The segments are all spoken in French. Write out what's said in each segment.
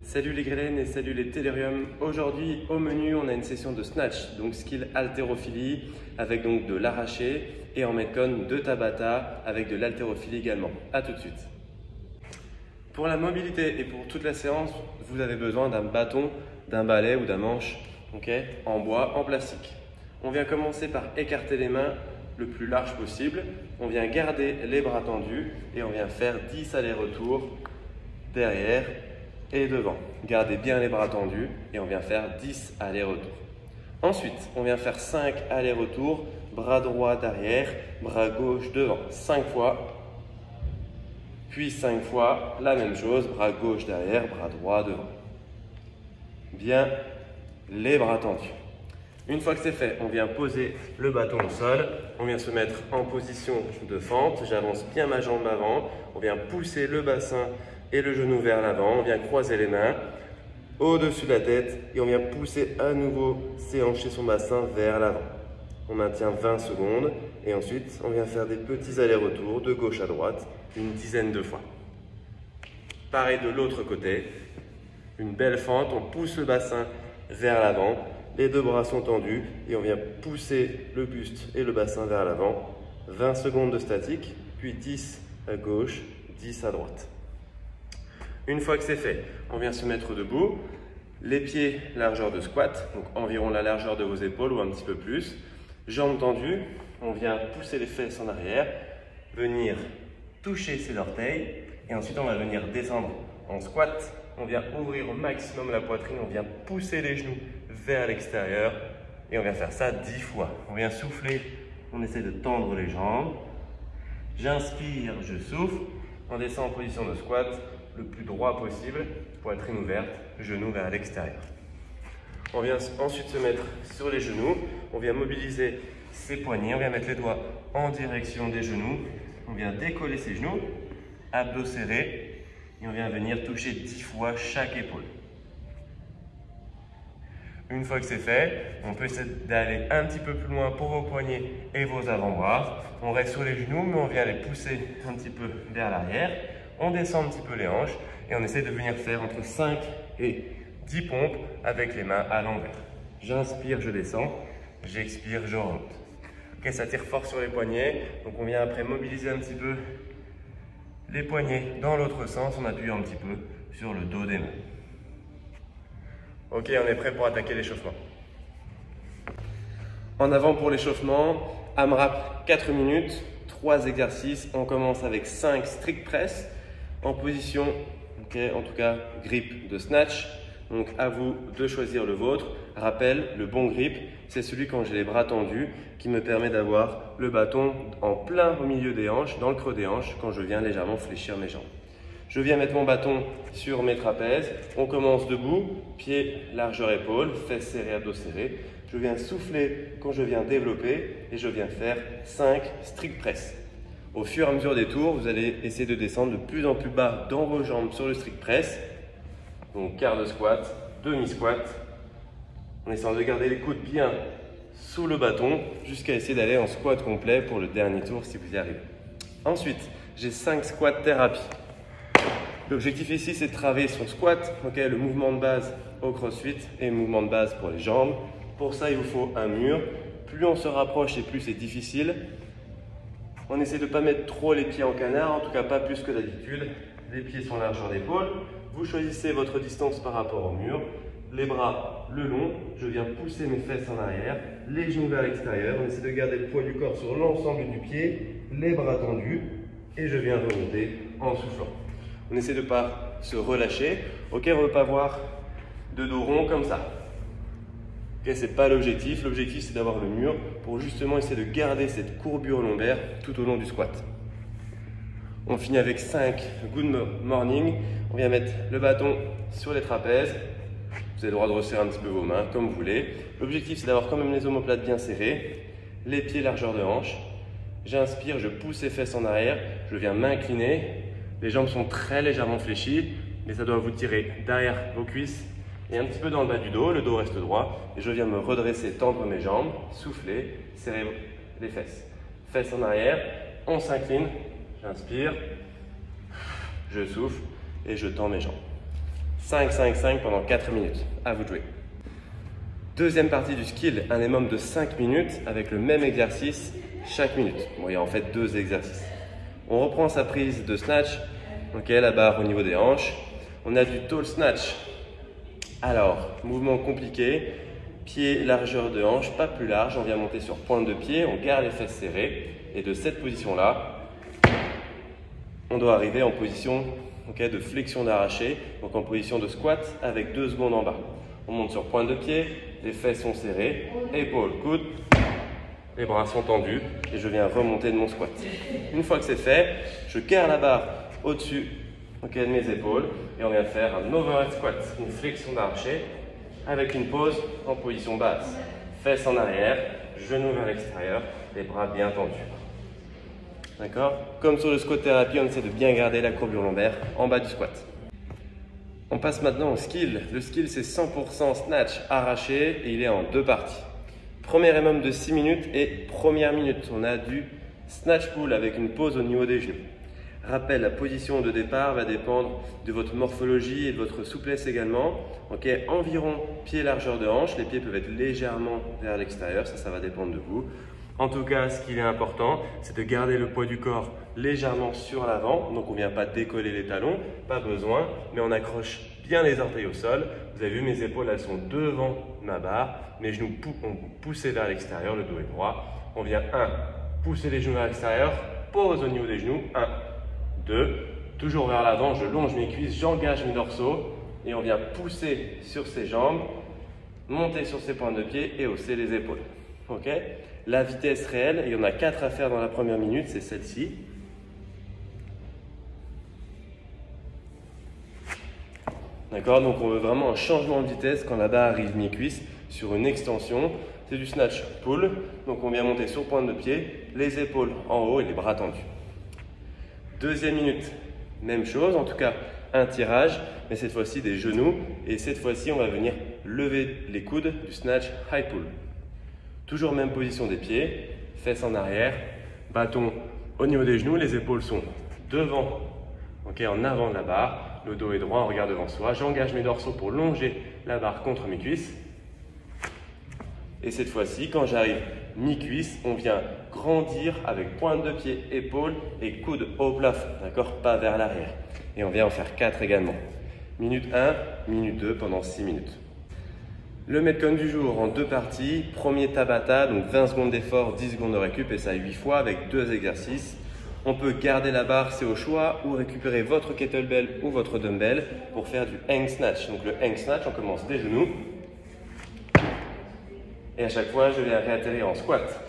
Salut les grêlènes et salut les telluriums. Aujourd'hui au menu on a une session de snatch, donc skill haltérophilie avec donc de l'arraché et en metcon de tabata avec de l'haltérophilie également. A tout de suite. Pour la mobilité et pour toute la séance, vous avez besoin d'un bâton, d'un balai ou d'un manche en bois, en plastique. On vient commencer par écarter les mains le plus large possible. On vient garder les bras tendus et on vient faire 10 allers-retours derrière et devant. Gardez bien les bras tendus et on vient faire 10 allers-retours. Ensuite, on vient faire 5 allers-retours, bras droit derrière, bras gauche devant, 5 fois. Puis 5 fois, la même chose, bras gauche derrière, bras droit devant. Bien, les bras tendus. Une fois que c'est fait, on vient poser le bâton au sol, on vient se mettre en position de fente, j'avance bien ma jambe avant, on vient pousser le bassin et le genou vers l'avant, on vient croiser les mains au-dessus de la tête et on vient pousser à nouveau ses hanches et son bassin vers l'avant. On maintient 20 secondes et ensuite on vient faire des petits allers-retours de gauche à droite une dizaine de fois. Pareil de l'autre côté, une belle fente, on pousse le bassin vers l'avant, les deux bras sont tendus et on vient pousser le buste et le bassin vers l'avant. 20 secondes de statique, puis 10 à gauche, 10 à droite. Une fois que c'est fait, on vient se mettre debout, les pieds largeur de squat, donc environ la largeur de vos épaules ou un petit peu plus. Jambes tendues, on vient pousser les fesses en arrière, venir toucher ses orteils et ensuite on va venir descendre en squat. On vient ouvrir au maximum la poitrine, on vient pousser les genoux vers l'extérieur et on vient faire ça 10 fois. On vient souffler, on essaie de tendre les jambes. J'inspire, je souffle, on descend en position de squat le plus droit possible, poitrine ouverte, genoux vers l'extérieur. On vient ensuite se mettre sur les genoux, on vient mobiliser ses poignets, on vient mettre les doigts en direction des genoux, on vient décoller ses genoux, abdos serrés et on vient venir toucher 10 fois chaque épaule. Une fois que c'est fait, on peut essayer d'aller un petit peu plus loin pour vos poignets et vos avant-bras. On reste sur les genoux, mais on vient les pousser un petit peu vers l'arrière. On descend un petit peu les hanches et on essaie de venir faire entre 5 et 10 pompes avec les mains à l'envers. J'inspire, je descends. J'expire, je remonte. Ok, ça tire fort sur les poignets. Donc on vient après mobiliser un petit peu les poignets dans l'autre sens en appuyant un petit peu sur le dos des mains. Ok, on est prêt pour attaquer l'échauffement. En avant pour l'échauffement, AMRAP 4 minutes, 3 exercices. On commence avec 5 strict press en position, en tout cas grip de snatch. Donc à vous de choisir le vôtre. Rappel, le bon grip, c'est celui quand j'ai les bras tendus qui me permet d'avoir le bâton en plein au milieu des hanches, dans le creux des hanches, quand je viens légèrement fléchir mes jambes. Je viens mettre mon bâton sur mes trapèzes. On commence debout, pieds, largeur épaule, fesses serrées, abdos serrés. Je viens souffler quand je viens développer et je viens faire 5 strict press. Au fur et à mesure des tours, vous allez essayer de descendre de plus en plus bas dans vos jambes sur le strict press. Donc quart de squat, demi-squat. En essayant de garder les coudes bien sous le bâton jusqu'à essayer d'aller en squat complet pour le dernier tour si vous y arrivez. Ensuite, j'ai 5 squats thérapie. L'objectif ici, c'est de travailler son squat, le mouvement de base au crossfit et mouvement de base pour les jambes. Pour ça, il vous faut un mur. Plus on se rapproche et plus c'est difficile. On essaie de ne pas mettre trop les pieds en canard, en tout cas pas plus que d'habitude. Les pieds sont largeur d'épaule. Vous choisissez votre distance par rapport au mur. Les bras le long. Je viens pousser mes fesses en arrière, les genoux vers l'extérieur. On essaie de garder le poids du corps sur l'ensemble du pied, les bras tendus. Et je viens remonter en soufflant. On essaie de ne pas se relâcher. Ok, on ne veut pas avoir de dos rond comme ça. Ok, ce n'est pas l'objectif. L'objectif, c'est d'avoir le mur pour justement essayer de garder cette courbure lombaire tout au long du squat. On finit avec 5 good morning. On vient mettre le bâton sur les trapèzes. Vous avez le droit de resserrer un petit peu vos mains comme vous voulez. L'objectif, c'est d'avoir quand même les omoplates bien serrées, les pieds largeur de hanche. J'inspire, je pousse les fesses en arrière, je viens m'incliner. Les jambes sont très légèrement fléchies, mais ça doit vous tirer derrière vos cuisses et un petit peu dans le bas du dos. Le dos reste droit et je viens me redresser, tendre mes jambes, souffler, serrer les fesses. fesses en arrière, on s'incline, j'inspire, je souffle et je tends mes jambes. 5, 5, 5 pendant 4 minutes. À vous de jouer. Deuxième partie du skill, un minimum de 5 minutes avec le même exercice chaque minute. Bon, il y a en fait 2 exercices. On reprend sa prise de snatch, ok, la barre au niveau des hanches. On a du tall snatch. Alors, mouvement compliqué, pied largeur de hanche, pas plus large. On vient monter sur pointe de pied, on garde les fesses serrées. Et de cette position-là, on doit arriver en position de flexion d'arraché, donc en position de squat avec 2 secondes en bas. On monte sur pointe de pied, les fesses sont serrées, épaules, coudes, les bras sont tendus et je viens remonter de mon squat. Une fois que c'est fait, je garde la barre au-dessus de mes épaules et on vient faire un overhead squat, une flexion d'arraché avec une pause en position basse. Fesses en arrière, genoux vers l'extérieur, les bras bien tendus. D'accord? Comme sur le squat thérapie, on essaie de bien garder la courbure lombaire en bas du squat. On passe maintenant au skill. Le skill, c'est 100% snatch arraché et il est en 2 parties. Premier minimum de 6 minutes et première minute, on a du snatch pull avec une pause au niveau des genoux. Rappel, la position de départ va dépendre de votre morphologie et de votre souplesse également. Okay, environ pied largeur de hanche, les pieds peuvent être légèrement vers l'extérieur, ça va dépendre de vous. En tout cas, ce qui est important, c'est de garder le poids du corps légèrement sur l'avant. Donc, on ne vient pas décoller les talons, pas besoin, mais on accroche bien les orteils au sol. Vous avez vu, mes épaules, elles sont devant ma barre. Mes genoux ont poussé vers l'extérieur, le dos est droit. On vient, 1, pousser les genoux vers l'extérieur, pause au niveau des genoux, 1, 2, toujours vers l'avant, je longe mes cuisses, j'engage mes dorsaux et on vient pousser sur ses jambes, monter sur ses pointes de pied et hausser les épaules. Ok? La vitesse réelle, il y en a 4 à faire dans la première minute, c'est celle-ci. D'accord? Donc on veut vraiment un changement de vitesse quand la barre arrive mi-cuisse sur une extension. C'est du snatch pull. Donc on vient monter sur pointe de pied, les épaules en haut et les bras tendus. Deuxième minute, même chose, en tout cas un tirage, mais cette fois-ci des genoux. Et cette fois-ci, on va venir lever les coudes du snatch high pull. Toujours même position des pieds, fesses en arrière, bâton au niveau des genoux, les épaules sont devant, en avant de la barre, le dos est droit, on regarde devant soi. J'engage mes dorsaux pour longer la barre contre mes cuisses. Et cette fois-ci, quand j'arrive mi-cuisse, on vient grandir avec pointe de pied, épaules et coude au plafond, d'accord? Pas vers l'arrière. Et on vient en faire 4 également. Minute 1, minute 2 pendant 6 minutes. Le Metcon du jour en 2 parties. Premier Tabata, donc 20 secondes d'effort, 10 secondes de récup et ça 8 fois avec 2 exercices. On peut garder la barre, c'est au choix, ou récupérer votre kettlebell ou votre dumbbell pour faire du hang snatch. Donc le hang snatch, on commence des genoux. Et à chaque fois, je vais réatterrir en squat.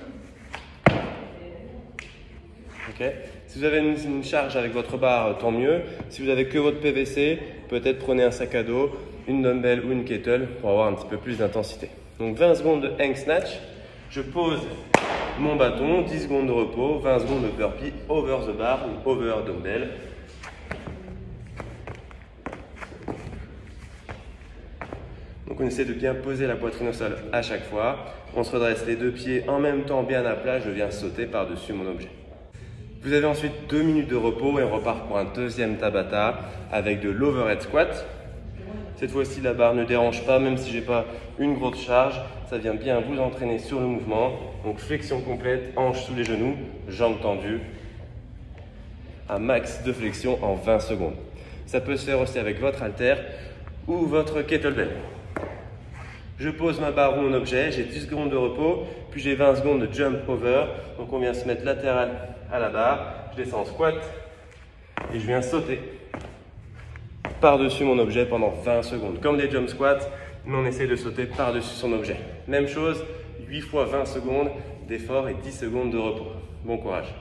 Okay. Si vous avez une charge avec votre barre, tant mieux. Si vous n'avez que votre PVC, peut-être prenez un sac à dos, une dumbbell ou une kettle pour avoir un petit peu plus d'intensité. Donc 20 secondes de hang snatch. Je pose mon bâton, 10 secondes de repos, 20 secondes de burpee over the bar ou over dumbbell. Donc on essaie de bien poser la poitrine au sol à chaque fois. On se redresse les 2 pieds en même temps bien à plat. Je viens sauter par-dessus mon objet. Vous avez ensuite 2 minutes de repos et on repart pour un deuxième Tabata avec de l'overhead squat. Cette fois-ci, la barre ne dérange pas, même si je n'ai pas une grosse charge. Ça vient bien vous entraîner sur le mouvement. Donc flexion complète, hanches sous les genoux, jambes tendues. Un max de flexion en 20 secondes. Ça peut se faire aussi avec votre haltère ou votre kettlebell. Je pose ma barre ou mon objet, j'ai 10 secondes de repos, puis j'ai 20 secondes de jump over. Donc on vient se mettre latéral à la barre, je descends en squat et je viens sauter par-dessus mon objet pendant 20 secondes. Comme des jump squats, mais on essaie de sauter par-dessus son objet. Même chose, 8 fois 20 secondes d'effort et 10 secondes de repos. Bon courage.